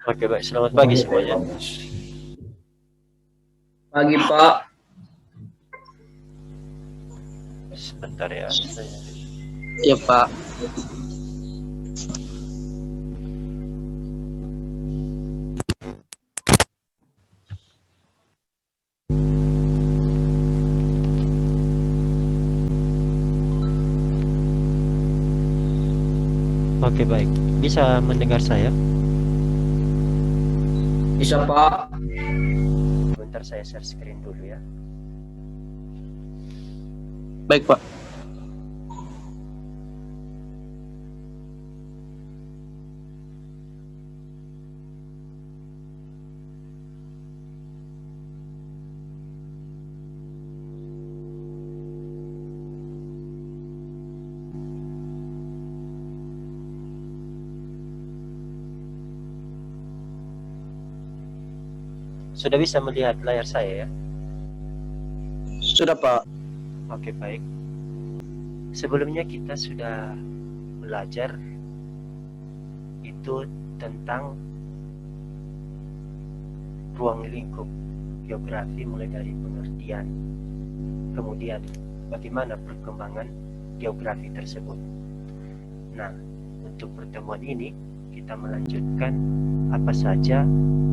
Oke, baik. Selamat pagi semuanya. Pagi Pak. Sebentar ya, saya. Ya Pak. Oke, baik. Bisa mendengar saya? Bisa Pak. Sebentar saya share screen dulu ya. Baik Pak. Sudah bisa melihat layar saya ya? Sudah Pak. Oke, baik. Sebelumnya kita sudah belajar itu tentang ruang lingkup geografi mulai dari pengertian, kemudian bagaimana perkembangan geografi tersebut. Nah, untuk pertemuan ini kita melanjutkan apa saja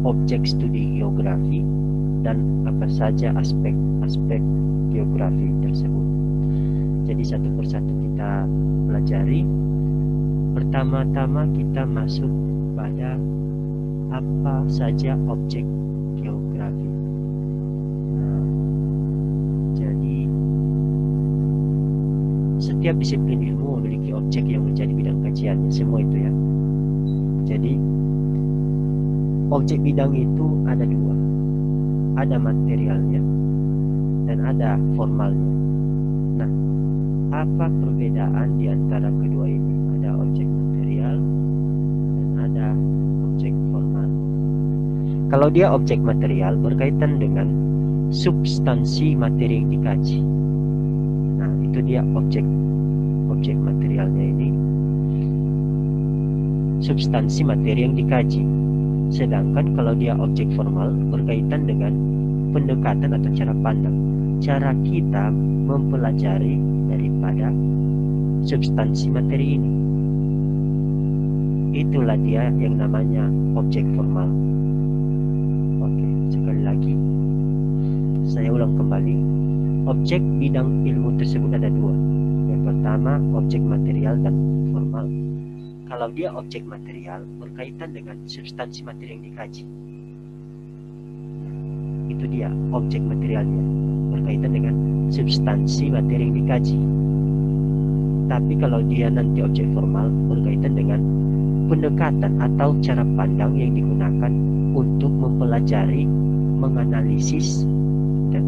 objek studi geografi dan apa saja aspek-aspek geografi tersebut. Jadi satu persatu kita pelajari. Pertama-tama kita masuk pada apa saja objek geografi. Nah, jadi setiap disiplin ilmu memiliki objek yang menjadi bidang kajiannya, semua itu ya. Jadi objek bidang itu ada dua, ada materialnya dan ada formalnya. Nah, apa perbedaan di antara kedua ini? Ada objek material dan ada objek formal. Kalau dia objek material berkaitan dengan substansi materi yang dikaji. Nah, itu dia objek materialnya ini, substansi materi yang dikaji. Sedangkan kalau dia objek formal berkaitan dengan pendekatan atau cara pandang, cara kita mempelajari daripada substansi materi ini. Itulah dia yang namanya objek formal. Oke, sekali lagi saya ulang kembali. Objek bidang ilmu tersebut ada dua. Yang pertama objek material dan formal. Kalau dia objek material berkaitan dengan substansi materi yang dikaji, itu dia objek materialnya, berkaitan dengan substansi materi yang dikaji. Tapi kalau dia nanti objek formal berkaitan dengan pendekatan atau cara pandang yang digunakan untuk mempelajari, menganalisis, dan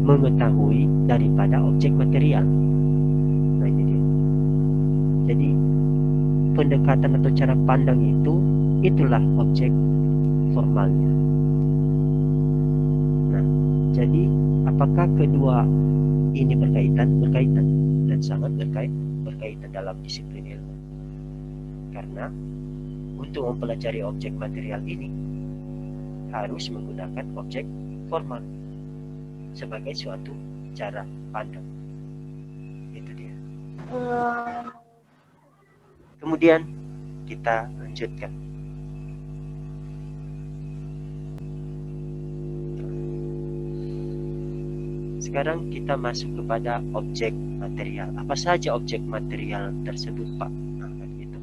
mengetahui daripada objek material. Nah, ini dia. Jadi pendekatan atau cara pandang itulah objek formalnya. Nah, jadi apakah kedua ini berkaitan? Berkaitan dan sangat berkaitan dalam disiplin ilmu. Karena untuk mempelajari objek material ini harus menggunakan objek formal sebagai suatu cara pandang. Itu dia. Kemudian kita lanjutkan. Sekarang kita masuk kepada objek material. Apa saja objek material tersebut, Pak? Nah, gitu.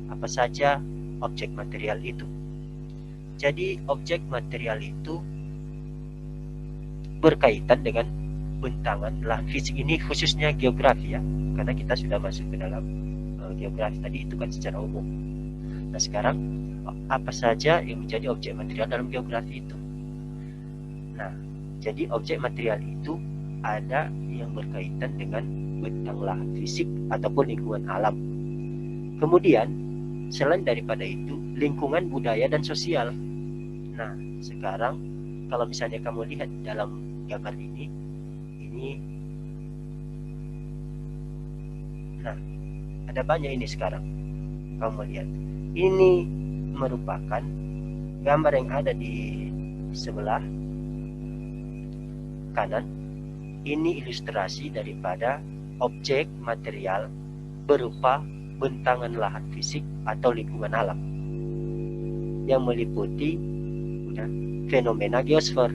Apa saja objek material itu? Jadi objek material itu berkaitan dengan bentangan belahan fisik, ini khususnya geografi ya, karena kita sudah masuk ke dalam geografi tadi itu kan secara umum. Nah, sekarang apa saja yang menjadi objek material dalam geografi itu? Nah, jadi objek material itu ada yang berkaitan dengan bentang lahan fisik ataupun lingkungan alam. Kemudian selain daripada itu lingkungan budaya dan sosial. Nah, sekarang kalau misalnya kamu lihat dalam gambar ini, nah ada banyak ini sekarang kamu lihat. Ini merupakan gambar yang ada di sebelah kanan. Ini ilustrasi daripada objek material berupa bentangan lahan fisik atau lingkungan alam yang meliputi fenomena geosfer.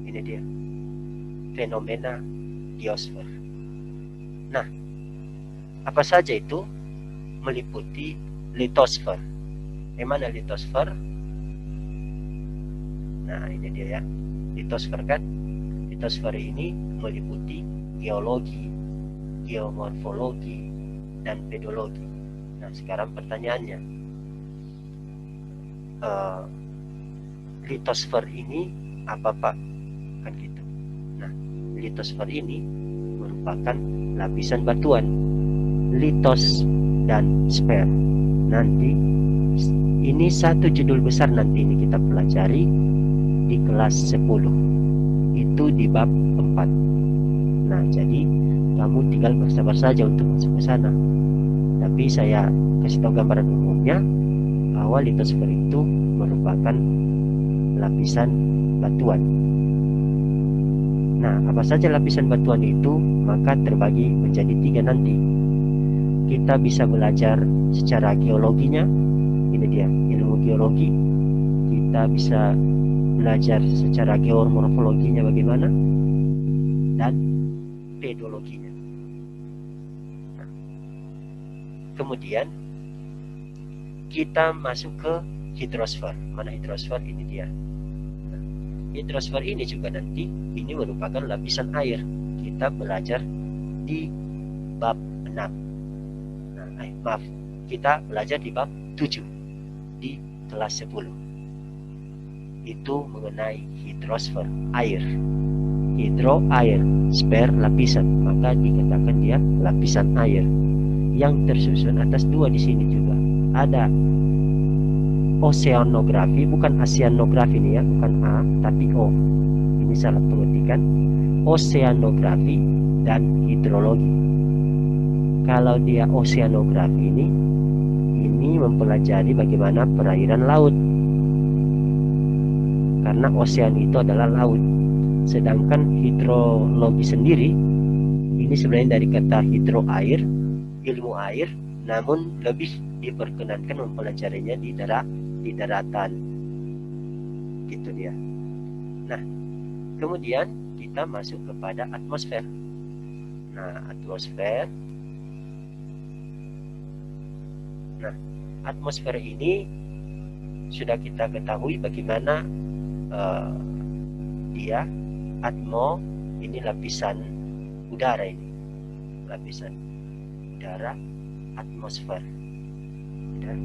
Ini dia, fenomena geosfer. Nah, apa saja itu? Meliputi litosfer. Yang mana litosfer? Nah, ini dia ya, litosfer kan. Litosfer ini meliputi geologi, geomorfologi, dan pedologi. Nah, sekarang pertanyaannya, litosfer ini apa Pak? Kan gitu. Nah, litosfer ini merupakan lapisan batuan, litos dan sfer. Nanti ini satu judul besar nanti ini kita pelajari di kelas 10. Itu di bab 4. Nah, jadi kamu tinggal bersabar saja untuk masuk ke sana. Tapi saya kasih tahu gambaran umumnya bahwa litosfer itu merupakan lapisan batuan. Nah, apa saja lapisan batuan itu? Maka terbagi menjadi 3 nanti. Kita bisa belajar secara geologinya. Ini dia, ilmu geologi. Kita bisa belajar secara geomorfologinya bagaimana, dan pedologinya. Nah, kemudian kita masuk ke hidrosfer. Mana hidrosfer? Ini dia. Nah, hidrosfer ini juga nanti ini merupakan lapisan air. Kita belajar di bab 6. Nah, kita belajar di bab 7 di kelas 10. Itu mengenai hidrosfer, air. Hidro, air, sfer, lapisan. Maka dikatakan dia lapisan air yang tersusun atas 2 di sini juga. Ada oceanografi, bukan oceanografi ini ya, bukan A tapi O. Ini salah pengetikan. Oceanografi dan hidrologi. Kalau dia oceanografi ini mempelajari bagaimana perairan laut. Karena ocean itu adalah laut. Sedangkan hidrologi sendiri ini sebenarnya dari kata hidro, air, ilmu air, namun lebih diperkenankan mempelajarinya di daratan. Gitu dia. Nah, kemudian kita masuk kepada atmosfer. Nah, atmosfer. Nah, atmosfer ini sudah kita ketahui bagaimana dia. Atmo ini lapisan udara, ini lapisan udara, atmosfer. Dan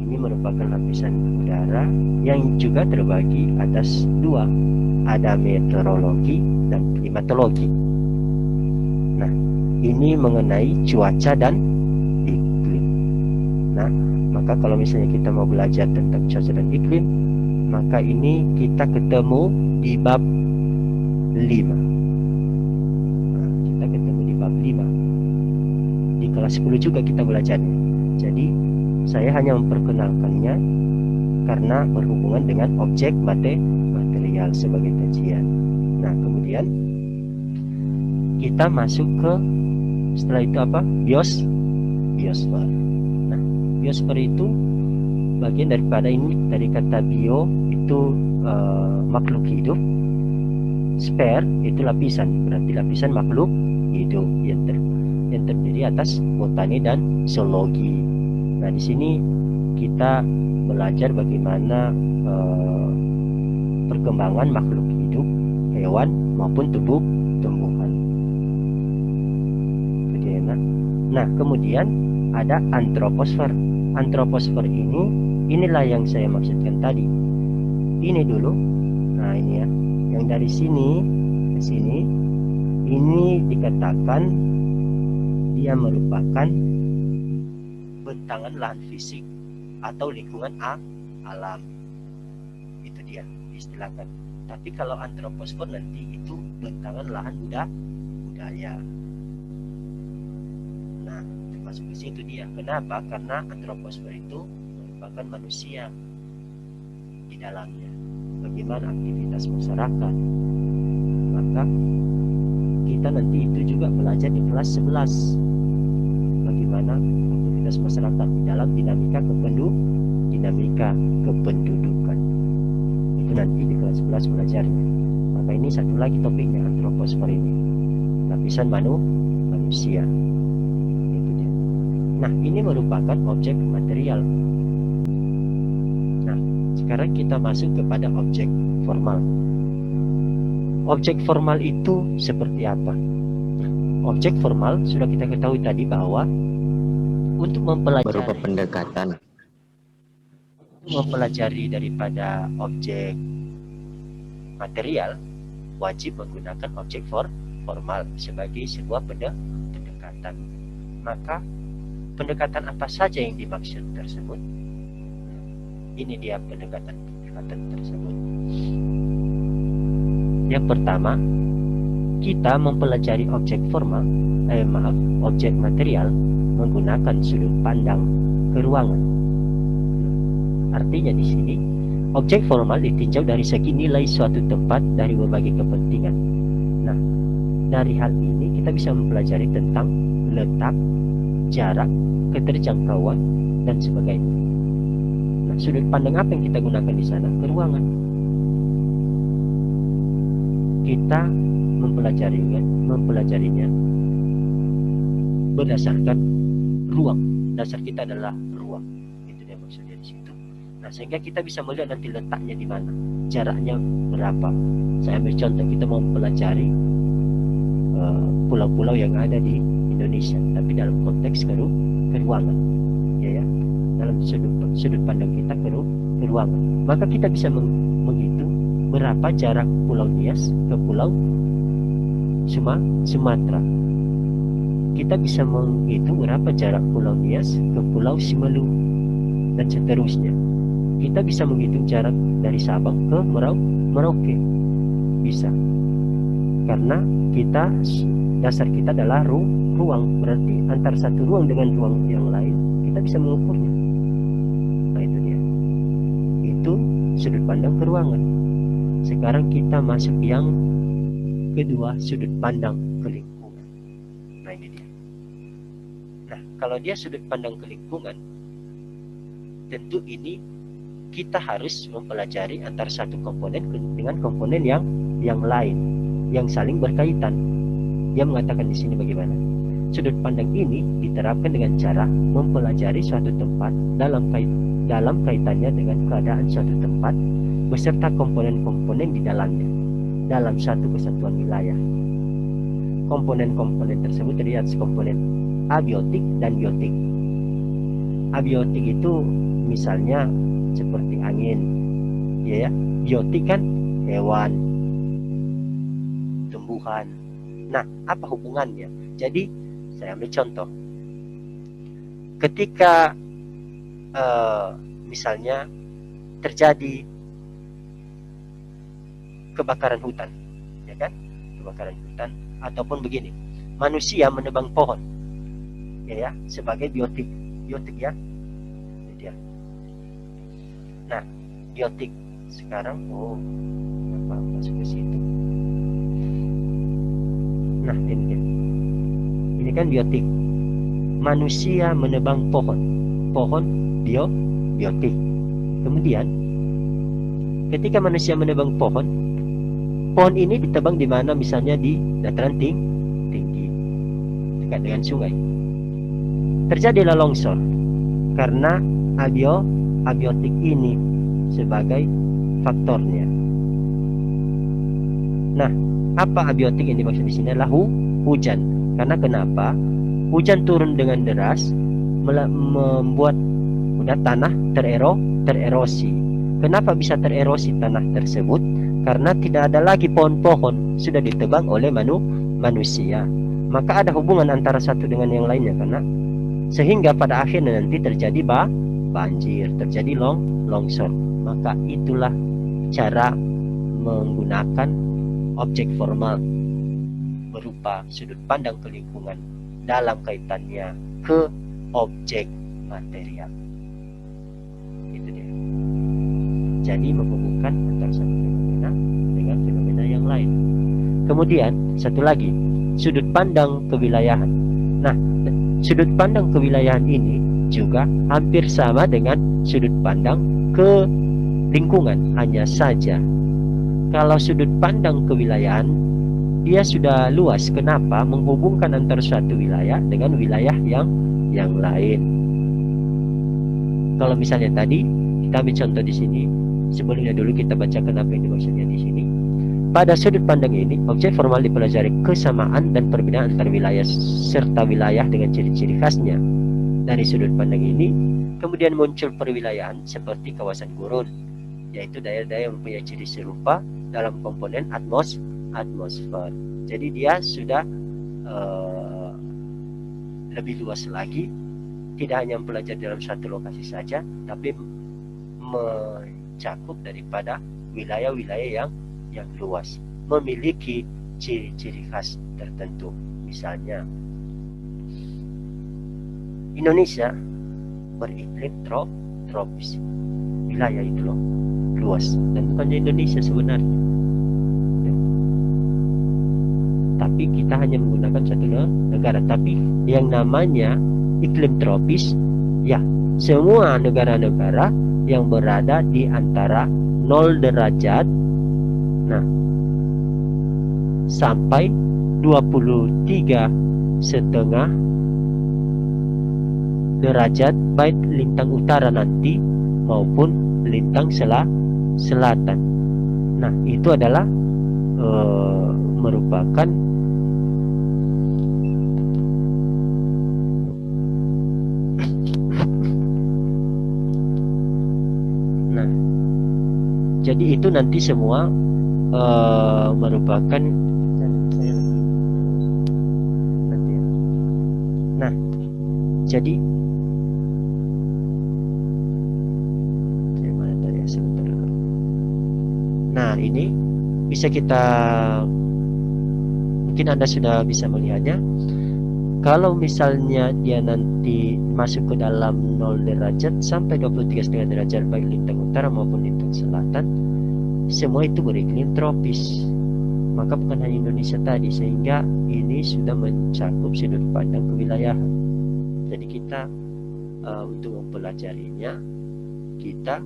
ini merupakan lapisan udara yang juga terbagi atas 2, ada meteorologi dan klimatologi. Nah, ini mengenai cuaca dan iklim. Nah, maka kalau misalnya kita mau belajar tentang cuaca dan iklim, maka ini kita ketemu di bab 5. Nah, kita ketemu di bab 5. Di kelas 10 juga kita belajarnya. Jadi saya hanya memperkenalkannya karena berhubungan dengan objek material sebagai kajian. Nah, kemudian kita masuk ke, setelah itu apa? Biosfer. Nah, biosfer itu bagian daripada ini, dari kata bio itu makhluk hidup. Sfer itu lapisan, berarti lapisan makhluk hidup yang terdiri atas botani dan zoologi. Nah, di sini kita belajar bagaimana perkembangan makhluk hidup, hewan maupun tumbuhan. Nah, kemudian ada antroposfer. Antroposfer inilah yang saya maksudkan tadi. Ini dulu. Nah, ini ya. Yang dari sini ke sini ini dikatakan dia merupakan bentangan lahan fisik atau lingkungan alam. Itu dia diistilahkan. Tapi kalau antroposfer nanti itu bentangan lahan budaya. Nah, termasuk di situ dia. Kenapa? Karena antroposfer itu merupakan manusia di dalamnya. Bagaimana aktivitas masyarakat? Maka kita nanti itu juga belajar di kelas 11 bagaimana aktivitas masyarakat di dalam dinamika kependudukan. Itu nanti di kelas 11 belajarnya. Maka ini satu lagi topiknya, antroposfer ini, lapisan manusia. Itu dia. Nah, ini merupakan objek material. Nah, sekarang kita masuk kepada objek formal. Objek formal itu seperti apa? Objek formal sudah kita ketahui tadi bahwa untuk mempelajari daripada objek material wajib menggunakan objek formal sebagai sebuah pendekatan. Maka pendekatan apa saja yang dimaksud tersebut? Ini dia pendekatan tersebut. Yang pertama, kita mempelajari objek objek material menggunakan sudut pandang keruangan. Artinya di sini objek formal ditinjau dari segi nilai suatu tempat dari berbagai kepentingan. Nah, dari hal ini kita bisa mempelajari tentang letak, jarak, keterjangkauan dan sebagainya. Nah, sudut pandang apa yang kita gunakan di sana? Keruangan. Kita mempelajarinya berdasarkan ruang. Dasar kita adalah ruang. Itu dia maksudnya di situ. Nah, sehingga kita bisa melihat nanti letaknya di mana, jaraknya berapa. Saya ambil contoh, kita mau mempelajari pulau-pulau yang ada di Indonesia, tapi dalam konteks keruangan, ya, dalam sudut pandang kita keruangan. Maka kita bisa menghitung berapa jarak Pulau Nias ke Pulau Sumatera. Kita bisa menghitung berapa jarak Pulau Nias ke Pulau Simelu dan seterusnya. Kita bisa menghitung jarak dari Sabang ke Merauke. Bisa. Karena dasar kita adalah ruang. Berarti antara satu ruang dengan ruang yang lain kita bisa mengukurnya. Nah, itu dia. Itu sudut pandang keruangan. Sekarang kita masuk yang kedua, sudut pandang ke lingkungan. Nah, ini dia. Nah, kalau dia sudut pandang ke lingkungan, tentu ini kita harus mempelajari antara satu komponen dengan komponen yang lain, yang saling berkaitan. Dia mengatakan di sini bagaimana? Sudut pandang ini diterapkan dengan cara mempelajari suatu tempat dalam kaitannya dengan keadaan suatu tempat beserta komponen-komponen di dalamnya dalam satu kesatuan wilayah. Komponen-komponen tersebut terdiri atas komponen abiotik dan biotik. Abiotik itu misalnya seperti angin, ya. Biotik kan hewan, tumbuhan. Nah, apa hubungannya? Jadi saya ambil contoh. Ketika misalnya terjadi kebakaran hutan, ya kan? Kebakaran hutan, ataupun begini, manusia menebang pohon, ya, sebagai biotik ya. Ini dia. Nah, biotik sekarang, apa masuk ke situ? Nah, ini kan biotik. Manusia menebang pohon biotik. Kemudian, ketika manusia menebang pohon ini ditebang di mana? Misalnya di dataran tinggi, dekat dengan sungai. Terjadilah longsor karena abiotik ini sebagai faktornya. Nah, apa abiotik yang dimaksud di sini adalah hujan. Karena kenapa? Hujan turun dengan deras membuat tanah tererosi. Kenapa bisa tererosi tanah tersebut? Karena tidak ada lagi pohon-pohon, sudah ditebang oleh manusia. Maka ada hubungan antara satu dengan yang lainnya, karena sehingga pada akhirnya nanti terjadi banjir, terjadi longsor. Maka itulah cara menggunakan objek formal berupa sudut pandang ke lingkungan dalam kaitannya ke objek material. Jadi menghubungkan antara satu fenomena dengan fenomena yang lain. Kemudian satu lagi, sudut pandang kewilayahan. Nah, sudut pandang kewilayahan ini juga hampir sama dengan sudut pandang ke lingkungan. Hanya saja kalau sudut pandang kewilayahan dia sudah luas. Kenapa? Menghubungkan antara suatu wilayah dengan wilayah yang lain. Kalau misalnya tadi kita ambil contoh di sini, sebelumnya dulu kita bacakan apa yang dimaksudnya di sini. Pada sudut pandang ini, objek formal dipelajari kesamaan dan perbedaan antar wilayah serta wilayah dengan ciri-ciri khasnya. Dari sudut pandang ini, kemudian muncul perwilayahan seperti kawasan gurun, yaitu daerah-daerah yang mempunyai ciri serupa dalam komponen atmosfer. Jadi dia sudah lebih luas lagi, tidak hanya mempelajari dalam satu lokasi saja, tapi mencakup daripada wilayah-wilayah yang luas, memiliki ciri-ciri khas tertentu. Misalnya Indonesia beriklim tropis, wilayah itu loh luas, dan bukannya Indonesia sebenarnya, tapi kita hanya menggunakan satu negara. Tapi yang namanya iklim tropis, ya semua negara-negara yang berada di antara 0 derajat sampai 23,5 derajat, baik lintang utara nanti maupun lintang selatan. Nah, itu adalah merupakan jadi itu nanti semua merupakan jadi ini bisa kita, mungkin Anda sudah bisa melihatnya. Kalau misalnya dia nanti masuk ke dalam 0 derajat sampai 23,5 derajat, baik lintang utara maupun lintang selatan, semua itu beriklim tropis. Maka bukan hanya Indonesia tadi, sehingga ini sudah mencakup sudut pandang kewilayahan. Jadi kita untuk mempelajarinya, kita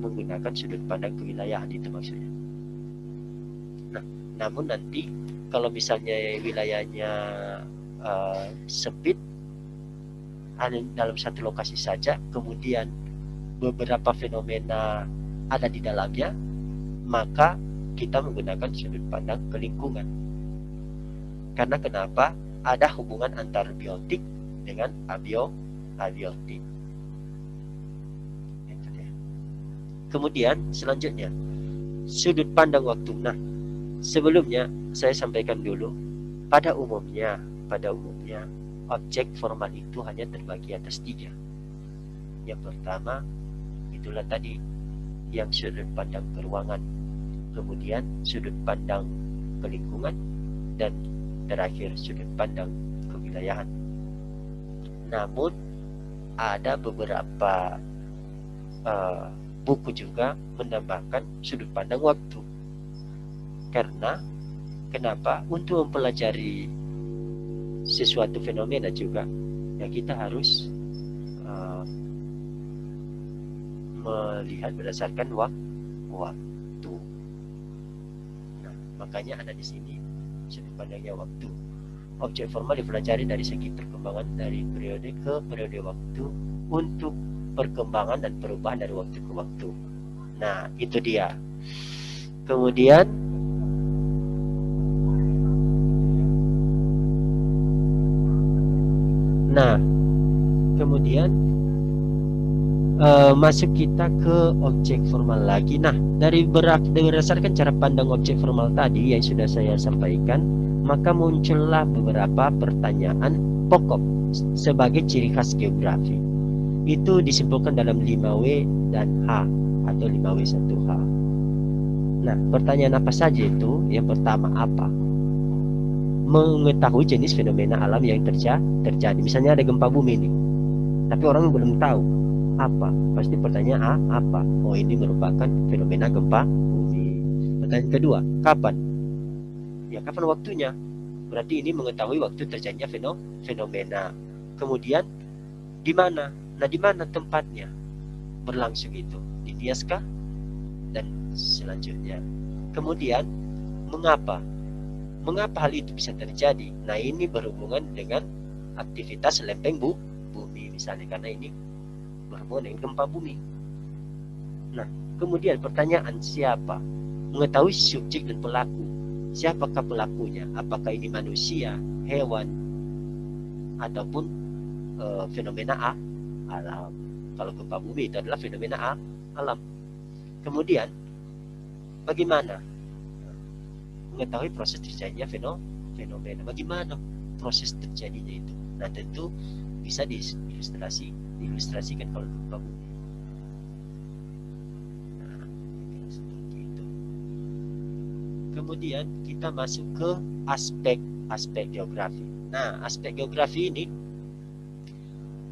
menggunakan sudut pandang kewilayahan, itu maksudnya. Nah, namun nanti kalau misalnya wilayahnya sempit, dalam satu lokasi saja, kemudian beberapa fenomena ada di dalamnya, maka kita menggunakan sudut pandang ke lingkungan. Karena kenapa? Ada hubungan antara biotik dengan abiotik. Kemudian selanjutnya, sudut pandang waktu. Nah, sebelumnya saya sampaikan dulu, pada umumnya objek formal itu hanya terbagi atas 3. Yang pertama itulah tadi yang sudut pandang ke ruangan, kemudian sudut pandang ke lingkungan, dan terakhir sudut pandang kewilayahan. Namun ada beberapa buku juga menambahkan sudut pandang waktu. Karena kenapa? Untuk mempelajari sesuatu fenomena juga, ya kita harus melihat berdasarkan waktu. Nah, makanya ada di sini sudut pandangnya waktu. Objek formal dipelajari dari segi perkembangan dari periode ke periode waktu untuk perkembangan dan perubahan dari waktu ke waktu. Nah, itu dia. Kemudian masuk kita ke objek formal lagi. Nah, berdasarkan cara pandang objek formal tadi yang sudah saya sampaikan, maka muncullah beberapa pertanyaan pokok sebagai ciri khas geografi. Itu disimpulkan dalam 5W dan H atau 5W1H. Nah, pertanyaan apa saja itu? Yang pertama apa? Mengetahui jenis fenomena alam yang terjadi. Misalnya ada gempa bumi ini, tapi orang belum tahu apa? Pasti pertanyaan apa? Oh, ini merupakan fenomena gempa bumi. Pertanyaan kedua, kapan? Ya, kapan waktunya? Berarti ini mengetahui waktu terjadinya fenomena. Kemudian di mana? Nah, di mana tempatnya berlangsung itu? Di Nias kah? Dan selanjutnya. Kemudian mengapa? Mengapa hal itu bisa terjadi? Nah, ini berhubungan dengan aktivitas lempeng bumi misalnya, karena ini berhubungan dengan gempa bumi. Nah, kemudian pertanyaan siapa? Mengetahui subjek dan pelaku. Siapakah pelakunya? Apakah ini manusia, hewan, ataupun fenomena alam? Kalau gempa bumi itu adalah fenomena alam. Kemudian bagaimana mengetahui proses terjadinya fenomena? Bagaimana proses terjadinya itu? Nah, tentu bisa diilustrasikan kalau gempa bumi. Nah, seperti itu. Kemudian kita masuk ke aspek geografi. Nah, aspek geografi ini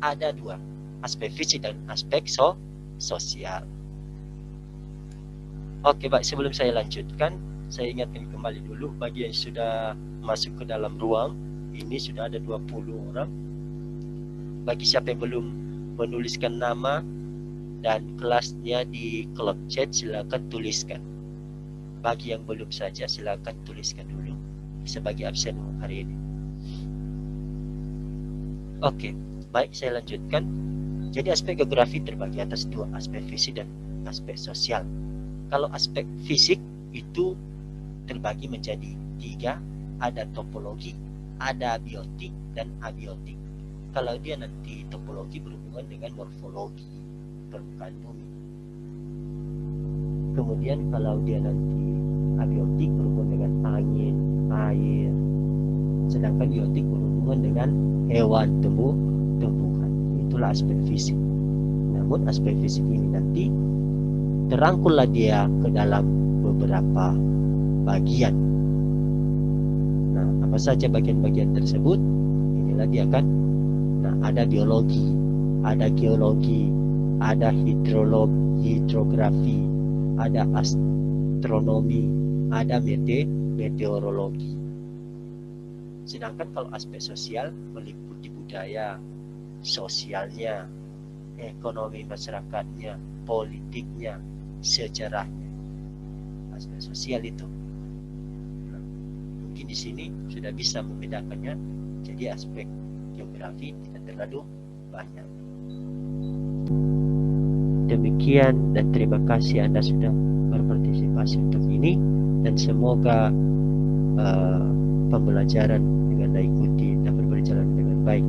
ada dua, aspek fisik dan aspek sosial. Oke, baik, sebelum saya lanjutkan, saya ingatkan kembali dulu bagi yang sudah masuk ke dalam ruang ini, sudah ada 20 orang. Bagi siapa yang belum menuliskan nama dan kelasnya di kolom chat, silakan tuliskan. Bagi yang belum saja, silakan tuliskan dulu sebagai absen hari ini. Oke, baik, saya lanjutkan. Jadi aspek geografi terbagi atas dua, aspek fisik dan aspek sosial. Kalau aspek fisik itu terbagi menjadi 3, ada topologi, ada biotik, dan abiotik. Kalau dia nanti topologi berhubungan dengan morfologi permukaan bumi. Kemudian kalau dia nanti abiotik berhubungan dengan angin, air. Sedangkan biotik berhubungan dengan hewan, tumbuhan. Itulah aspek fisik. Namun aspek fisik ini nanti terangkullah dia ke dalam beberapa bagian. Nah, apa saja bagian-bagian tersebut? Inilah dia kan. Nah, ada biologi, ada geologi, ada hidrografi, ada astronomi, ada meteorologi. Sedangkan kalau aspek sosial meliputi budaya, sosialnya, ekonomi masyarakatnya, politiknya, sejarahnya. Aspek sosial itu. Nah, mungkin di sini sudah bisa membedakannya. Jadi aspek geografi tidak terlalu banyak. Demikian dan terima kasih Anda sudah berpartisipasi untuk ini, dan semoga pembelajaran dengan diikuti dapat berjalan dengan baik.